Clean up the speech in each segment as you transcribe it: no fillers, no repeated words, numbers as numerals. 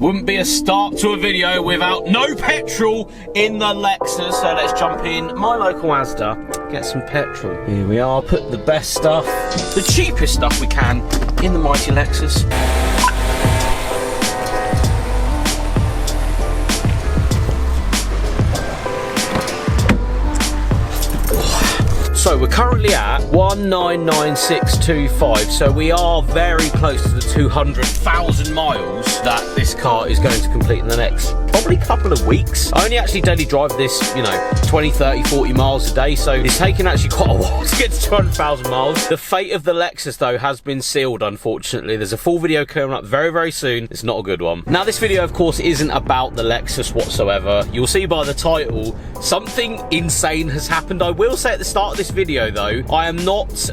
Wouldn't be a start to a video without no petrol in the Lexus, so let's jump in my local Asda, get some petrol. Here we are, put the best stuff, the cheapest stuff we can in the mighty Lexus. So we're currently at 199625, so we are very close to the 200,000 miles that this car is going to complete in the next probably couple of weeks. I only actually daily drive this, you know, 20, 30, 40 miles a day, so it's taken actually quite a while to get to 200,000 miles. The fate of the Lexus though has been sealed, unfortunately. There's a full video coming up very, very soon. It's not a good one. Now this video of course isn't about the Lexus whatsoever. You'll see by the title, something insane has happened. I will say at the start of this video though, I am not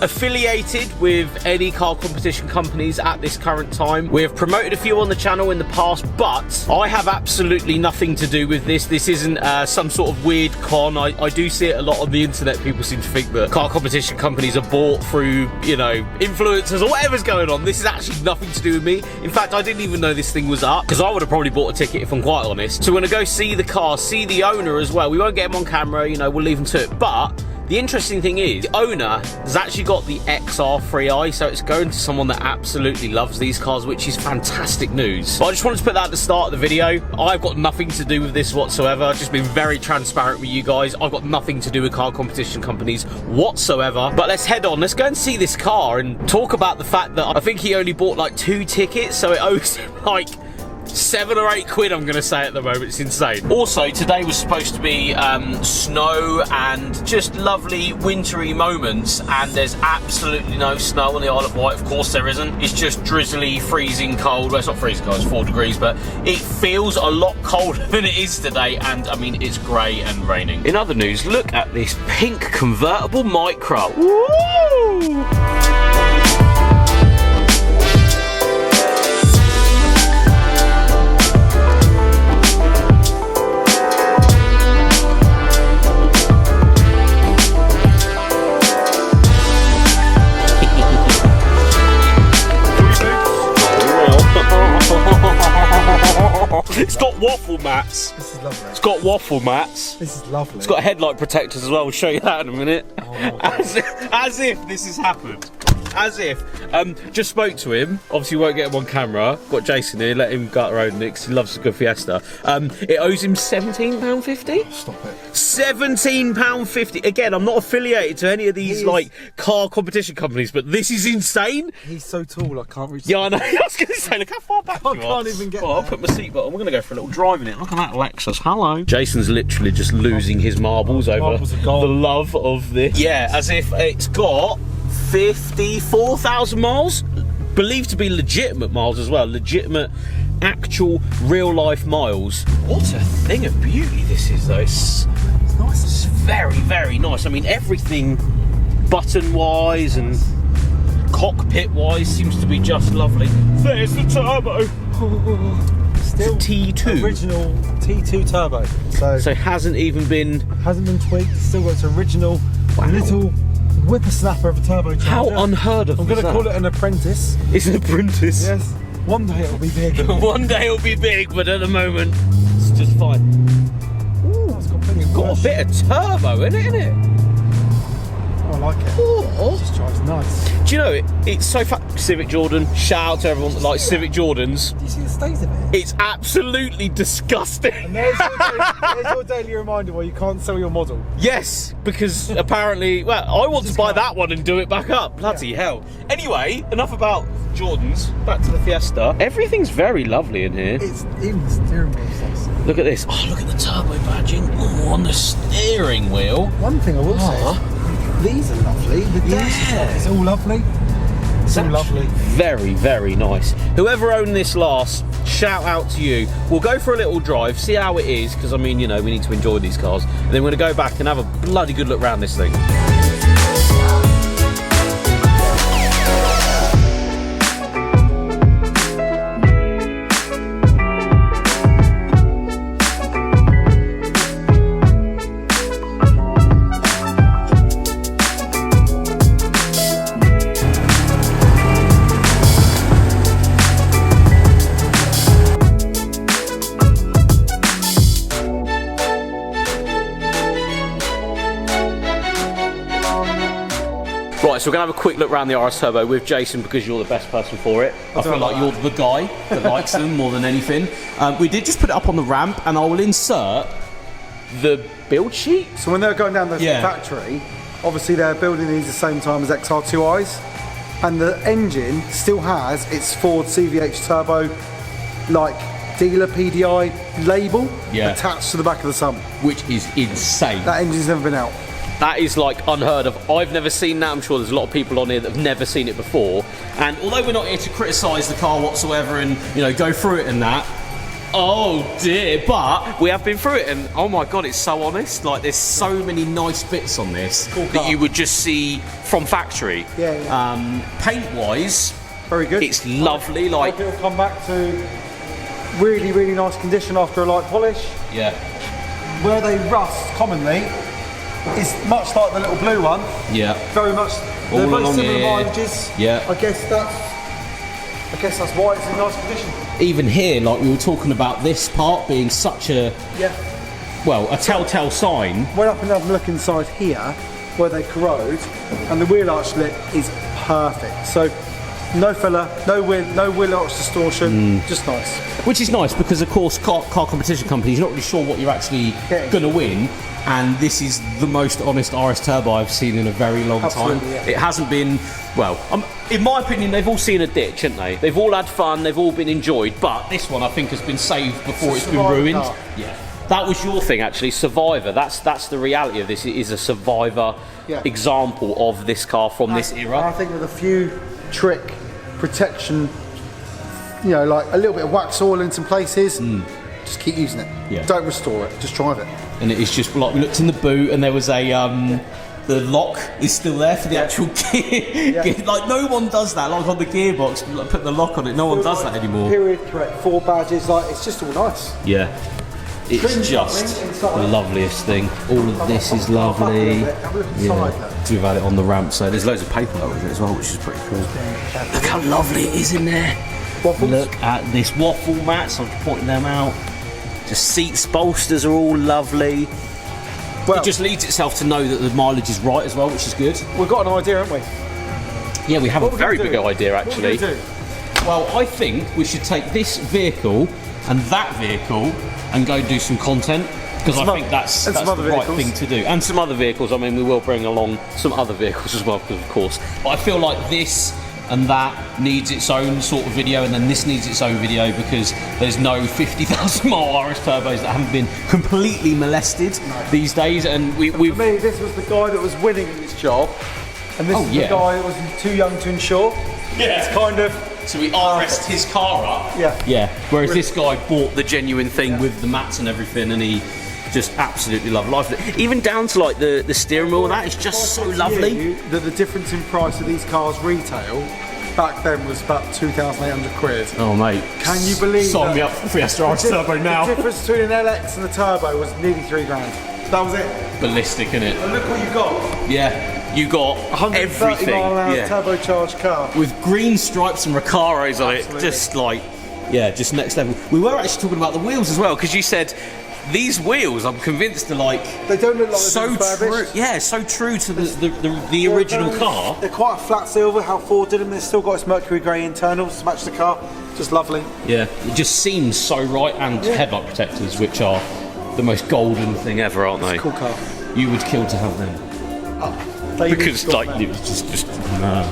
affiliated with any car competition companies at this current time. We have promoted a few on the channel in the past, but I have absolutely nothing to do with this. This isn't some sort of weird con. I do see it a lot on the internet. People seem to think that car competition companies are bought through, you know, influencers or whatever's going on. This is actually nothing to do with me. In fact, I didn't even know this thing was up, because I would have probably bought a ticket if I'm quite honest. So we're gonna go see the car, see the owner as well. We won't get him on camera, you know, we'll leave him to it, but the interesting thing is, the owner has actually got the XR3i, so it's going to someone that absolutely loves these cars, which is fantastic news. But I just wanted to put that at the start of the video. I've got nothing to do with this whatsoever. I've just been very transparent with you guys. I've got nothing to do with car competition companies whatsoever. But let's head on. Let's go and see this car and talk about the fact that I think he only bought like 2 tickets, so it owes him like 7 or 8 quid, I'm gonna say at the moment. It's insane. Also, today was supposed to be snow and just lovely wintry moments, and there's absolutely no snow on the Isle of Wight. Of course there isn't. It's just drizzly, freezing cold. Well, it's not freezing cold, it's 4 degrees, but it feels a lot colder than it is today, and I mean, it's grey and raining. In other news, look at this pink convertible Micra. Woo! It's got waffle mats. This is lovely. It's got waffle mats. This is lovely. It's got headlight protectors as well. We'll show you that in a minute. Oh, as if this has happened. As if. Just spoke to him. Obviously, won't get him on camera. Got Jason here. Let him go out the road because he loves a good Fiesta. It owes him £17.50. Stop it. £17.50. Again, I'm not affiliated to any of these like car competition companies, but this is insane. He's so tall, I can't reach. Yeah, I know. I was going to say, look how far back you are. I can't even get. Well, I'll put my seatbelt on. We're going to go for a little drive in it. Look at that Lexus. Hello. Jason's literally just losing his marbles over the love of this. Yeah, as if it's got 54,000 miles. Believed to be legitimate miles as well. Legitimate, actual, real-life miles. What a thing of beauty this is, though. It's nice. It's very, very nice. I mean, everything button-wise and cockpit-wise seems to be just lovely. There's the turbo. Still T2. Original T2 turbo. So it hasn't even been tweaked. It's still got its original little whippersnapper of a turbocharger. How unheard of. I'm going to call it an apprentice. It's an apprentice. Yes. One day it'll be big. One day it'll be big, but at the moment it's just fine. Ooh, it's got plenty of got a bit of turbo in it, innit? I like it. Oh. It just drives nice. Do you know it's so Civic Jordan. Shout out to everyone that likes Civic Jordans. Do you see the state of it? It's absolutely disgusting. And there's your daily reminder why you can't sell your model. Yes, because apparently, well, I want to buy that one and do it back up. Bloody hell. Anyway, enough about Jordans. Back to the Fiesta. Everything's very lovely in here. It's even the steering wheel's nice. Look at this. Oh, look at the turbo badging on the steering wheel. One thing I will say is, these are lovely. The dash is lovely. It's all lovely. It's all lovely. Very, very nice. Whoever owned this last, shout out to you. We'll go for a little drive, see how it is, because I mean, you know, we need to enjoy these cars. And then we're going to go back and have a bloody good look around this thing. so we're going to have a quick look around the RS Turbo with Jason because you're the best person for it. I feel like you're the guy that likes them more than anything. We did just put it up on the ramp, and I will insert the build sheet. So when they're going down the factory, obviously they're building these the same time as XR2Is, and the engine still has its Ford CVH Turbo, like dealer PDI label attached to the back of the sump. Which is insane. That engine's never been out. That is like unheard of. I've never seen that. I'm sure there's a lot of people on here that have never seen it before. And although we're not here to criticise the car whatsoever and, you know, go through it and that, oh dear, but we have been through it and oh my god, it's so honest. Like there's so many nice bits on this that you would just see from factory. Paint wise, very good. It's lovely. Like it'll come back to really, really nice condition after a light polish. Yeah. Where they rust commonly is much like the little blue one. Yeah. Very much. They're very similar mileages. Yeah. I guess that's why it's in nice condition. Even here, like we were talking about this part being such a well, a telltale sign. Went up and had a look inside here where they corrode, and the wheel arch lip is perfect. So no filler, no wheel arch distortion, just nice. Which is nice because of course car competition companies, you're not really sure what you're actually going to win. And this is the most honest RS Turbo I've seen in a very long time. Yeah. It hasn't been, well, in my opinion, they've all seen a ditch, haven't they? They've all had fun, they've all been enjoyed, but this one I think has been saved before it's been ruined. Car. Yeah. That was your thing, actually, Survivor. That's the reality of this. It is a Survivor example of this car from this era. I think with a few trick protection, you know, like a little bit of wax oil in some places, just keep using it. Yeah. Don't restore it, just drive it. And it is just like we looked in the boot and there was a the lock is still there for the actual gear. Like no one does that. Like on the gearbox, like, put the lock on it. No one does that anymore. Period correct. 4 badges. Like it's just all nice. Yeah. It's just the loveliest thing. All of this is lovely. We've had it on the ramp, so there's loads of paperwork with it as well, which is pretty cool. Look how lovely it is in there. Waffles. Look at this waffle mats. I'm pointing them out. The seats, bolsters are all lovely. Well, it just leads itself to know that the mileage is right as well, which is good. We've got an idea, haven't we? Yeah, we have a very big idea actually. What are we gonna do? Well, I think we should take this vehicle and that vehicle and go do some content because I think that's the right thing to do. And some other vehicles. I mean, we will bring along some other vehicles as well, of course. But I feel like this and that needs its own sort of video, and then this needs its own video because there's no 50,000 mile RS turbos that haven't been completely molested these days. And for me, this was the guy that was winning in his job, and this is the guy that was too young to insure. Yeah, it's kind of. So we RS'd his car up. Yeah. Whereas this guy bought the genuine thing with the mats and everything, and he just absolutely loved life. Even down to like the steering wheel and that, it's just so lovely. That the difference in price of these cars retail back then was about 2,800 quid. Oh mate, can you believe? Sign me up for Fiesta RS Turbo now. The difference between an LX and a turbo was nearly £3 grand. That was it. Ballistic, innit? And look what you got. Yeah, you got 130 mile an hour turbocharged car with green stripes and Recaros on it. Just like, just next level. We were actually talking about the wheels as well because you said these wheels, I'm convinced, are like they don't look like so true. Yeah, so true to the original car. They're quite a flat silver. How Ford did them. They've still got its Mercury grey internals to match the car. Just lovely. Yeah, it just seems so right. And headlight protectors, which are the most golden thing ever, aren't they? It's a cool car. You would kill to have them. Because like it was just nah.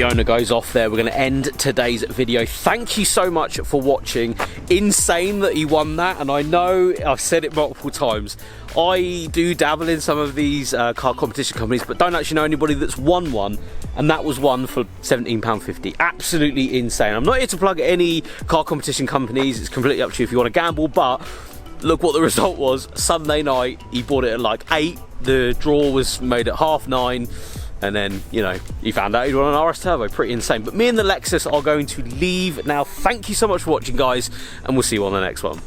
owner goes off there, we're going to end today's video. Thank you so much for watching. Insane that he won that, and I know I've said it multiple times. I do dabble in some of these car competition companies, but don't actually know anybody that's won one, and that was one for £17.50. Absolutely insane. I'm not here to plug any car competition companies. It's completely up to you if you want to gamble, but look what the result was. Sunday night, he bought it at like 8. The draw was made at 9:30. And then, you know, he found out he'd won an RS Turbo. Pretty insane. But me and the Lexus are going to leave now. Thank you so much for watching, guys, and we'll see you on the next one.